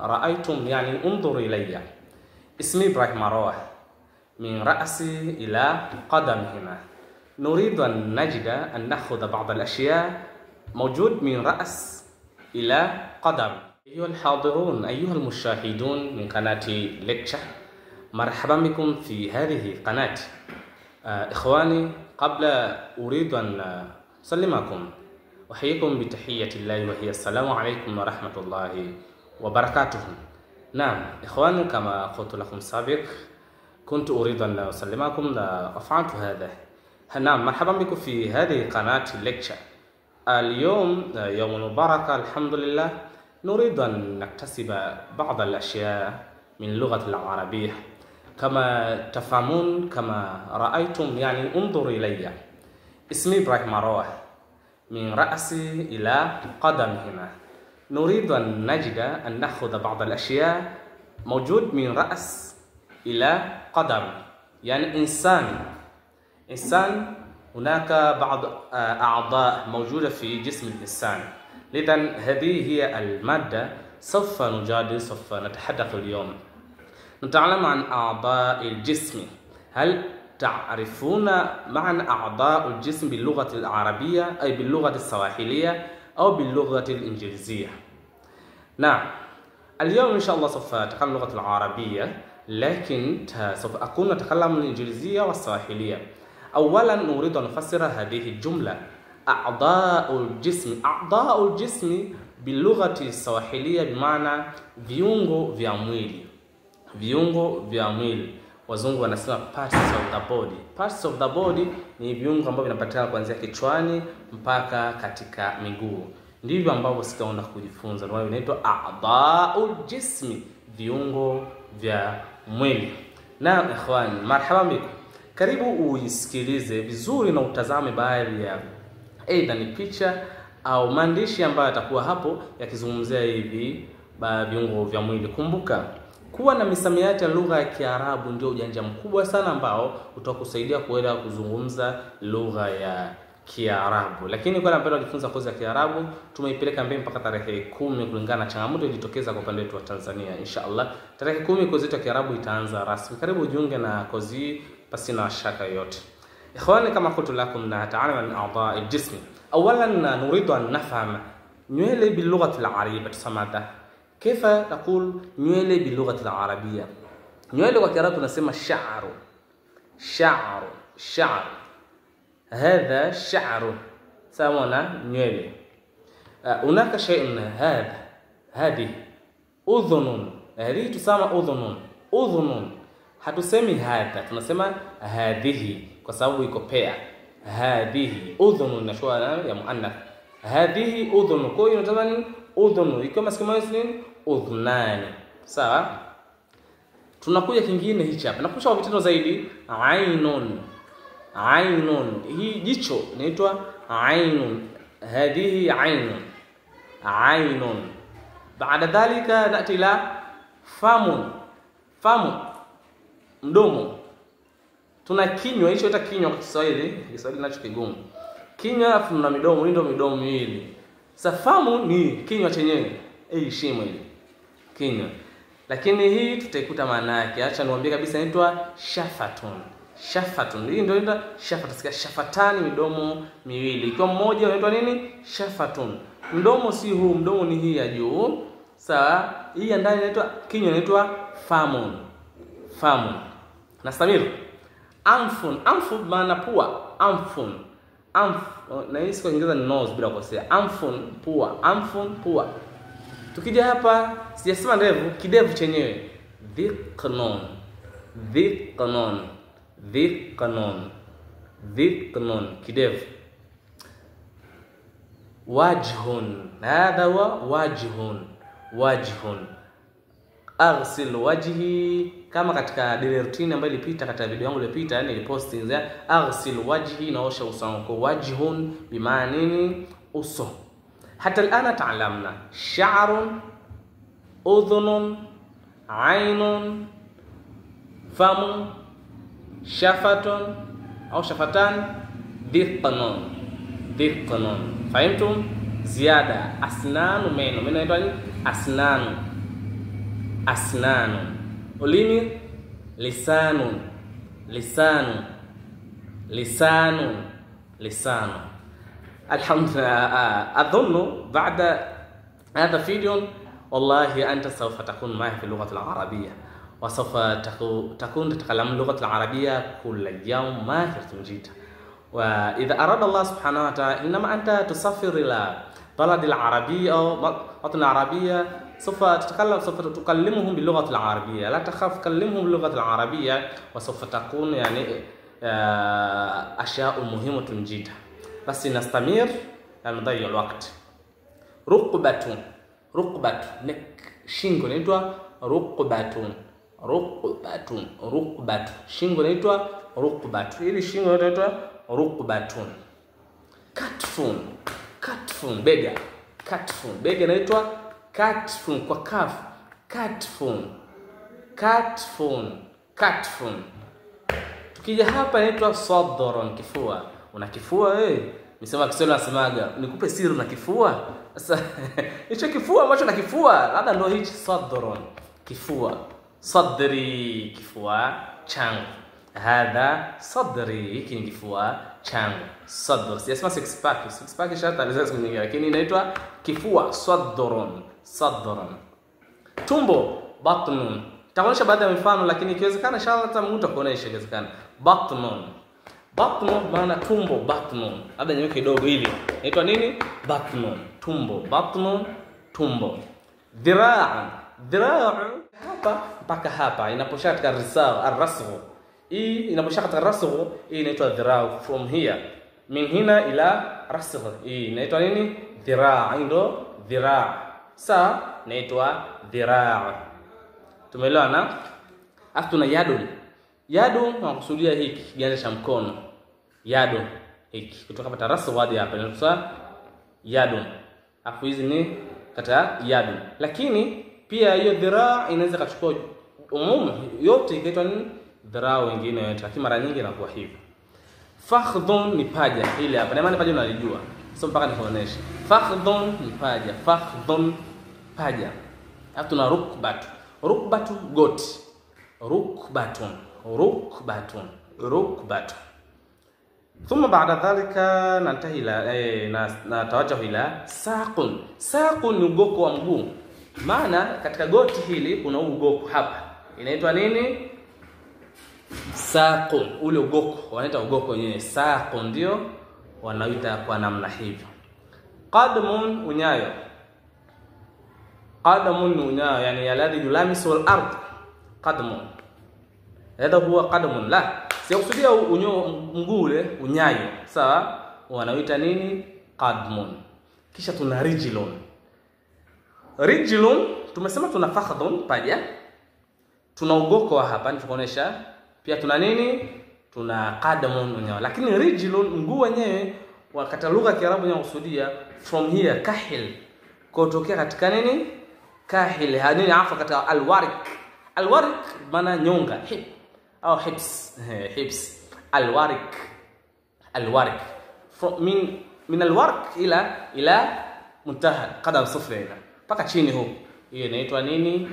رأيتم يعني انظر إلي. اسمي إبراهيم مروه، من رأسي إلى قدم هنا. نريد أن نجد أن نأخذ بعض الأشياء موجود من رأس إلى قدم. أيها الحاضرون، أيها المشاهدون من قناة ليكتشر، مرحبا بكم في هذه القناة. إخواني، قبل أريد أن أسلمكم أحييكم بتحية الله وهي السلام عليكم ورحمة الله وبركاته. نعم إخواني، كما قلت لكم سابق كنت أريد أن أسلمكم ففعلت هذا. نعم مرحبا بكم في هذه قناة ليكتشر. اليوم يوم مبارك الحمد لله. نريد أن نكتسب بعض الأشياء من اللغة العربية. كما تفهمون كما رأيتم يعني انظر إلي. اسمي إبراهيم مروه، من رأسي إلى قدم هنا. نريد أن نجد أن نأخذ بعض الأشياء موجود من رأس إلى قدم، يعني إنسان هناك بعض أعضاء موجودة في جسم الإنسان. لذا هذه هي المادة سوف نتحدث اليوم. نتعلم عن أعضاء الجسم. هل تعرفون معنى أعضاء الجسم باللغة العربية أي باللغة السواحلية أو باللغة الإنجليزية؟ نعم اليوم إن شاء الله سوف أتكلم اللغة العربية، لكن سوف أكون أتكلم الإنجليزية والسواحلية. أولا نريد أن نفسر هذه الجملة أعضاء الجسم. أعضاء الجسم باللغة السواحلية بمعنى viungo vya mwili. Viungo vya mwili, wazungu wanasema parts of the body. Parts of the body ni viungo ambavyo vinapatikana kuanzia kichwani mpaka katika miguu. Ndivyo ambavyo sitaenda kujifunza. Ndio inaitwa a'dha'ul jismi, viungo vya mwili. Na ikhwani, marhaba bikum. Karibu uisikilize vizuri na utazame baadhi ya aidha ni picha au maandishi ambayo yatakuwa hapo yakizungumzia hivi viungo vya mwili. Kumbuka kuwa na misamiati ya lugha ya Kiarabu ndio ujanja mkubwa sana ambao utakusaidia kuelewa kuzungumza lugha ya Kiarabu. Lakini kwa napenda kujifunza kozi ya Kiarabu, tumeipeleka mbele mpaka tarehe 10 kulingana na changamoto iliyotokeza kwa upande wetu wa Tanzania. Inshallah tarehe 10 kozi yetu ya Kiarabu itaanza rasmi. Karibu ujiunge na kozi hii pasi na shaka yoyote. Ikhwani, kama qultu lakum nata'alamu an a'dha'i al-jism. Awalan nuridu an nafham nywele bil-lughati al-arabiyya. Tusamada كيف تقول nywele باللغة العربية؟ nywele kwa Kiarabu tunasema شعر. هذا شعر سوانا nywele. هناك شيء هذه أذن. هذه تسمى أذن. hatusemi hadha, tunasema hadhihi kwa sababu iko pair. Hadhihi udhun nashwa ya muannath. Hadhihi udhun, kwa hiyo tunasema udhun ikiwa maskimo ni udhnani. Sawa? Tunakuja kingine hichi hapa. Nakusha kwa vitendo zaidi. Ainun. Hii jicho inaitwa ainun. Hadhihi ainun. Baada dhalika nati ila famun. Mdomo. Tuna kinywa, hicho hata kinywa kwa Kiswahili nacho kigumu. Kinywa afu na midomo, ndio midomo miwili. Safamu ni kinywa chenyewe. Shimo hili. Kinywa. Lakini hii tutaikuta maana yake. Acha niwaambie kabisa inaitwa shafatun. Hii ndio inaitwa shafatun. Sikia shafatani, midomo miwili. Ikiwa mmoja inaitwa nini? Shafatun. Mdomo si huu, mdomo ni hii ya juu. Sawa? Hii ya ndani inaitwa kinywa, inaitwa famun. Nastamir. Anfun maana pua. Na hii kwa Kiingereza ni nose bila kukosea. Anfun pua. Tukija hapa sijasema ndevu, kidevu chenyewe dhiqnun kidevu. Wajhun, hadha wa wajhun. Aghsil wajhi, kama katika daily routine ambayo ilipita katika video yangu iliyopita, yani niliposti aghsil wajhi, naosha uso wangu. Wajhun bimaana nini? Uso. Hata الآن تعلمنا شعر أذن عين فم شفة أو شفتان ذقن. فهمتم؟ زيادة أسنان. meno inaitwa asnanu. asnanun. Ulimi lisanun, lisanun, lisanun, lisanun. Alhamdulillah. أظن بعد هذا الفيديو والله أنت سوف تكون معي في اللغة العربية، وسوف تكون تتكلم اللغة العربية كل يوم ماهر جدا. وإذا أراد الله سبحانه وتعالى إنما أنت تسافر إلى بلد العربية أو وطن العربية، سوف تكلمهم باللغة العربية. لا تخاف، كلمهم باللغة العربية وسوف تكون يعني أشياء مهمة جدا. بس نستمر لا نضيع الوقت. رقبة، رقبة نك shingo inaitwa rukbatun, rukbatun, rukbatu. Shingo inaitwa rukbatu. Hili shingo inaitwa rukbatun. Katfun, katfun bega, katfun bega inaitwa katfun kwa kaf, katfun, katfun, katfun. Tukija hapa inaitwa sadrun, kifua. Una kifua wewe? Nisema Kiswahili nasemaga, nikupe siri na kifua. Sasa hicho kifua ambacho na kifua, labda ndio hichi sadrun, kifua. Sadri, kifua changu. Hadha sadri, hiki ni kifua changu. Sadr, siyasema six pack. Six pack shata alizasa nyingine, lakini inaitwa kifua, sadrun, sadrun. Tumbo, batnun. Takuonyesha baadhi ya mifano, lakini ikiwezekana inshallah hata Mungu atakuonesha ikiwezekana. Batnun. Batnun maana tumbo, batnun. Labda nyeweke kidogo hili. Inaitwa nini? Batnun. Tumbo, batnun, tumbo. Dhira'an. Dhira'an hapa mpaka hapa inaposhika katika risagh, ar-rasgh. Hii inaposhika katika rasgh, hii inaitwa dhira'. From here, min hina ila rasgh. Hii inaitwa nini? Dhira'. Ndio dhira'. Sa inaitwa dhira'. Tumeelewana? Afu tuna yadun. Yadu nakusudia hiki kiganja cha mkono. Yadu hiki kutoka hapa tarasa hadi hapa inaitwa yadu. Afu hizi ni kata yadu. Lakini pia hiyo dhiraa inaweza kuchukua yote ikaitwa ni dhiraa wengine yote, lakini mara nyingi inakuwa hivi. Fakhdhun ni paja ile hapa. Na maana paja unalijua. Sio mpaka nikuoneshe. Fakhdhun ni paja, fakhdhun paja. Afu tuna rukbatu. Rukbatu goti. Rukbatun, rukbatun, rukbatun. ثم بعد ذلك ننتهي الى نتوجه الى saqun. Saqun ni ugoko wa mguu. Maana katika goti hili kuna ugoko hapa. Inaitwa nini? Saqun. Ule ugoko wanaita ugoko wenyewe. Saqun ndio wanaita kwa namna hivyo. Qadmun, unyayo. Qadmun ni unyayo, yani alladhi yulamisu al-ard. Qadmun. Hada huwa qadmun. La, sikusudia mguu ule unyayo. Sawa? Wanaita nini? Qadmun. Kisha tuna rijlun. Rijlun tumesema tuna fakhdhun paja. Tuna ugoko wa hapa nitakuonesha. Pia tuna nini? Tuna qadmun unyayo. Lakini rijlun mguu wenyewe wakati lugha ya Kiarabu inakusudia from here kahil. Kutokea katika nini? Kahil. Hadini afa katika alwarik. Alwarik maana nyonga, hip au hips, hips. Alwarik, alwarik from min alwarik ila muntaha qadam sufla ila paka chini huko, hiyo inaitwa nini?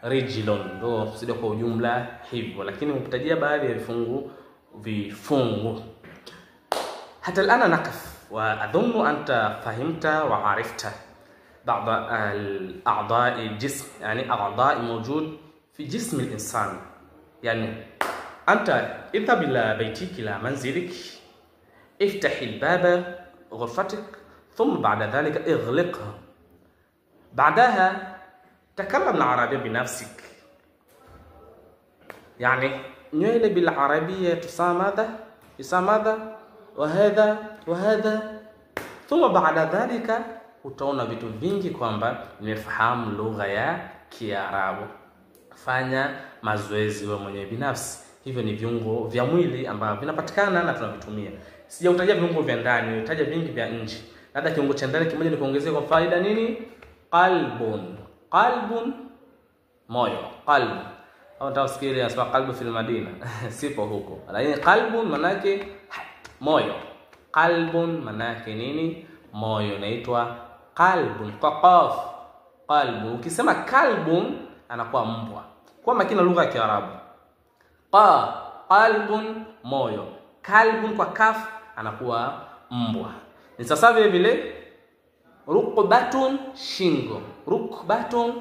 Rijlun. Ndio kusudi kwa ujumla hivyo, lakini mkutajia baadhi ya vifungu. Hata الان نقف واظن انت فهمت وعرفت بعض الاعضاء الجسم، يعني اعضاء موجود في جسم الإنسان. يعني أنت اذهب إلى بيتك، إلى منزلك، افتح الباب غرفتك، ثم بعد ذلك اغلقها. بعدها تكلم العربية بنفسك. يعني نيل بالعربية تسمى ماذا؟ يسمى ماذا؟ وهذا وهذا. ثم بعد ذلك utaona vitu vingi kwamba nimefahamu lugha ya Kiarabu. Fanya mazoezi wewe mwenyewe binafsi. Hivyo ni viungo vya mwili ambavyo vinapatikana na tunavitumia. Sijautajia viungo vya ndani, nitaja vingi vya nje. Labda kiungo cha ndani kimoja nikuongezee kwa faida nini? Qalbun. Qalbun, moyo. Qalb. Au tafsiri asma qalbu fil Madina. Sipo huko. Lakini qalbun maana yake moyo. Qalbun maana yake nini? Moyo. Inaitwa qalbun kwa qaf. Qalbu. Ukisema kalbun anakuwa mbwa. Kwa makini na lugha ya Kiarabu. Qa, qalbun, moyo. Kalbun kwa kaf anakuwa mbwa. Ni sasa vile vile rukbatun, shingo. Rukbatun,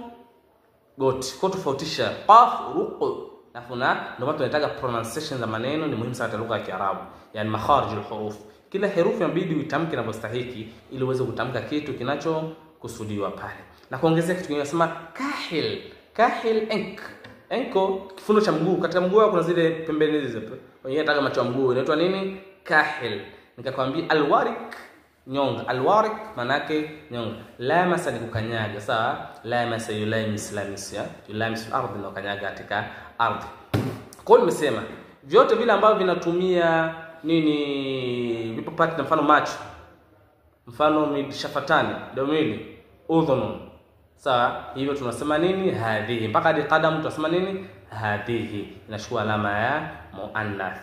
goti. Kwa tofautisha qaf, ruq, nafuna ndio watu wanataka pronunciation za maneno ni muhimu sana katika lugha ya Kiarabu, yani makharij al-huruf. Kila herufi inabidi uitamke inavyostahili ili uweze kutamka kitu kinachokusudiwa pale. Na kuongezea kitu kingine nasema kahil. Kahil, enko kifundo cha mguu. Katika mguu kuna zile pembeni hizo. Wenyewe nataka macho ya mguu inaitwa nini? Kahil. Nikakwambia alwarik, nyonga. Alwarik maana yake nyonga. Lamasa ni kukanyaga, sawa? Lamasa yulamis, lamisia. Yulamis al-ardh, na kukanyaga katika ardhi. Kwa hiyo nimesema vyote vile ambavyo vinatumia nini vipo part, mfano macho, mfano mishafatani, domili, udhunun. Sawa, hivyo tunasema nini? Hadhihi. Mpaka hadi qadam tunasema nini? Hadhihi. Inachukua alama ya muannath.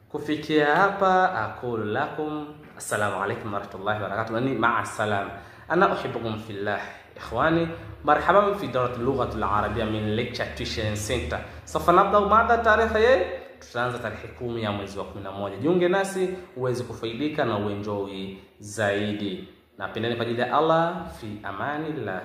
Kufikia hapa aqulu lakum assalamu alaykum wa rahmatullahi wa barakatuh. Ni ma'a salam. Ana uhibbukum fillah. Ikhwani, marhaban fi dawrat al-lugha al-arabiyya min lecture tuition center. Sasa nabda mada tarehe, tutaanza tarehe 10 ya mwezi wa 11. Jiunge nasi uweze kufaidika na uenjoy zaidi. Napendeni kwa ajili ya Allah, fi amanillah.